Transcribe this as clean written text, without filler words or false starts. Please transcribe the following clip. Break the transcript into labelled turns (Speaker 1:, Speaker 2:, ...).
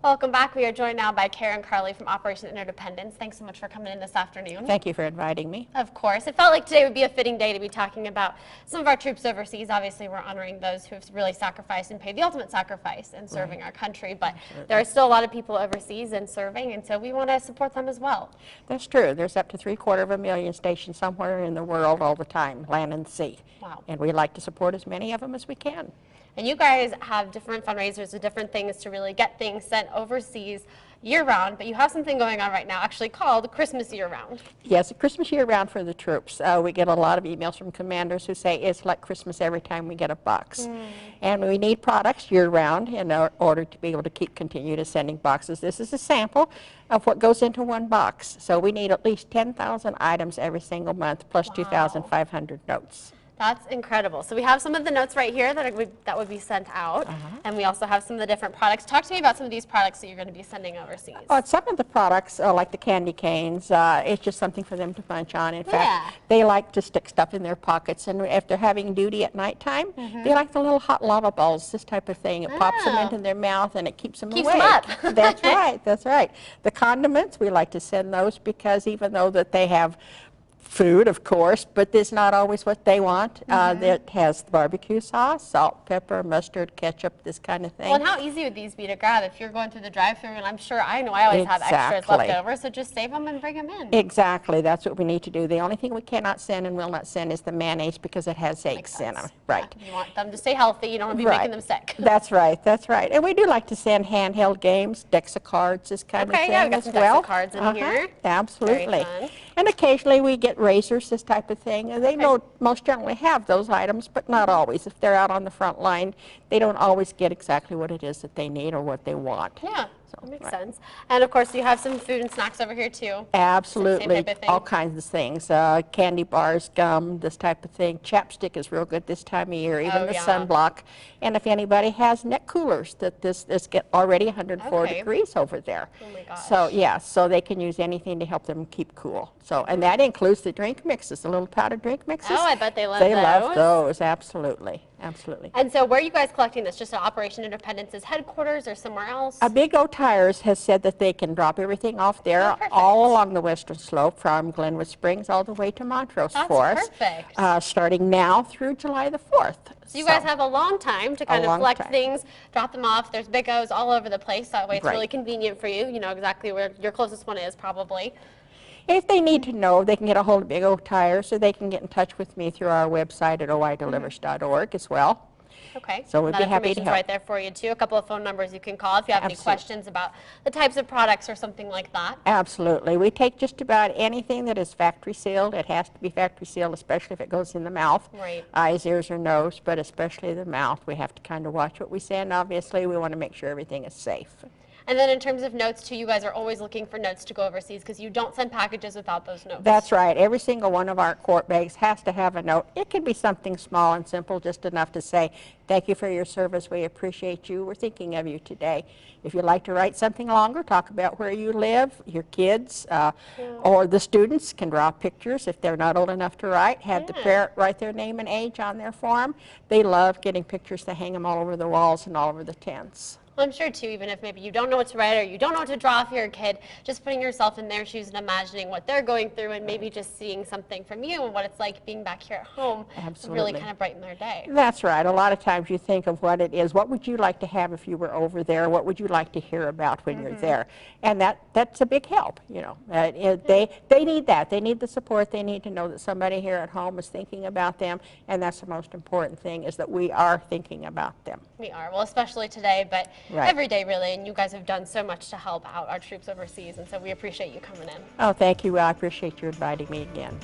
Speaker 1: Welcome back. We are joined now by Kara and Carly from Operation Interdependence. Thanks so much for coming in this afternoon.
Speaker 2: Thank you for inviting me.
Speaker 1: Of course. It felt like today would be a fitting day to be talking about some of our troops overseas. Obviously, we're honoring those who have really sacrificed and paid the ultimate sacrifice in serving our country, but there are still a lot of people overseas and serving, and so we want to support them as well.
Speaker 2: That's true. There's up to 750,000 stationed somewhere in the world all the time, land and sea.
Speaker 1: Wow.
Speaker 2: And we like to support as many of them as we can.
Speaker 1: And you guys have different fundraisers with different things to really get things sent overseas year-round, but you have something going on right now actually called Christmas Year-Round.
Speaker 2: Yes, Christmas year-round for the troops. We get a lot of emails from commanders who say it's like Christmas every time we get a box. And we need products year-round in order to be able to continue to sending boxes. This is a sample of what goes into one box. So we need at least 10,000 items every single month, plus 2,500 notes.
Speaker 1: That's incredible. So we have some of the notes right here that would be sent out, and we also have some of the different products. Talk to me about some of these products that you're going to be sending overseas.
Speaker 2: Some of the products, like the candy canes, it's just something for them to munch on. In fact, they like to stick stuff in their pockets, and if they're having duty at nighttime, they like the little hot lava balls, this type of thing. It pops them into their mouth, and it keeps them awake.
Speaker 1: Them up.
Speaker 2: That's right, that's right. The condiments, we like to send those because even though that they have food, of course, but it's not always what they want. It has barbecue sauce, salt, pepper, mustard, ketchup, this kind of thing.
Speaker 1: Well, and how easy would these be to grab if you're going through the drive-thru? And I'm sure, I know I always have extras left over, so just save them and bring them in.
Speaker 2: Exactly, that's what we need to do. The only thing we cannot send and will not send is the mayonnaise because it has eggs in them. Right.
Speaker 1: Yeah, you want them to stay healthy, you don't want to be making them sick.
Speaker 2: That's right, that's right. And we do like to send handheld games, decks of cards, this kind of thing
Speaker 1: yeah, we got some decks of cards in here.
Speaker 2: Absolutely. And occasionally we get razors, this type of thing, and they most generally have those items, but not always. If they're out on the front line, they don't always get exactly what it is that they need or what they want.
Speaker 1: Yeah. That makes sense. And of course, you have some food and snacks over here too.
Speaker 2: Absolutely, all kinds of things. Candy bars, gum, this type of thing. Chapstick is real good this time of year, even the sunblock. And if anybody has neck coolers, that this get already 104 degrees over there.
Speaker 1: Oh my gosh.
Speaker 2: So yeah, so they can use anything to help them keep cool. So, and that includes the drink mixes, the little powdered drink mixes.
Speaker 1: Oh, I bet they love those.
Speaker 2: They love those, absolutely. Absolutely.
Speaker 1: And so where are you guys collecting this? Just at Operation Independence's headquarters or somewhere else?
Speaker 2: Big O Tires has said that they can drop everything off there all along the western slope from Glenwood Springs all the way to Montrose for us.
Speaker 1: Perfect.
Speaker 2: Starting now through July the 4th.
Speaker 1: So you guys have a long time to kind of collect things, drop them off. There's Big O's all over the place. That way it's really convenient for you. You know exactly where your closest one is probably.
Speaker 2: If they need to know, they can get a hold of Big O Tires, or they can get in touch with me through our website at oidelivers.org as well.
Speaker 1: Okay.
Speaker 2: So we'd be happy to help.
Speaker 1: Right there for you too. A couple of phone numbers you can call if you have any questions about the types of products or something like that.
Speaker 2: Absolutely. We take just about anything that is factory sealed. It has to be factory sealed, especially if it goes in the mouth.
Speaker 1: Right.
Speaker 2: Eyes, ears, or nose, but especially the mouth. We have to kind of watch what we send. Obviously, we want to make sure everything is safe.
Speaker 1: And then in terms of notes too, you guys are always looking for notes to go overseas because you don't send packages without those notes.
Speaker 2: That's right. Every single one of our quart bags has to have a note. It can be something small and simple, just enough to say, thank you for your service. We appreciate you. We're thinking of you today. If you'd like to write something longer, talk about where you live, your kids, or the students can draw pictures if they're not old enough to write. Have the parent write their name and age on their form. They love getting pictures to hang them all over the walls and all over the tents.
Speaker 1: Well, I'm sure too, even if maybe you don't know what to write or you don't know what to draw for your kid, just putting yourself in their shoes and imagining what they're going through and maybe just seeing something from you and what it's like being back here at home would really kind of brighten their day.
Speaker 2: That's right. A lot of times you think of what it is. What would you like to have if you were over there? What would you like to hear about when you're there? And that's a big help, you know. They need that. They need the support. They need to know that somebody here at home is thinking about them, and that's the most important thing, is that we are thinking about them.
Speaker 1: We are. Well, especially today, but every day really, and you guys have done so much to help out our troops overseas, and so we appreciate you coming in.
Speaker 2: Oh, thank you. I appreciate you inviting me again.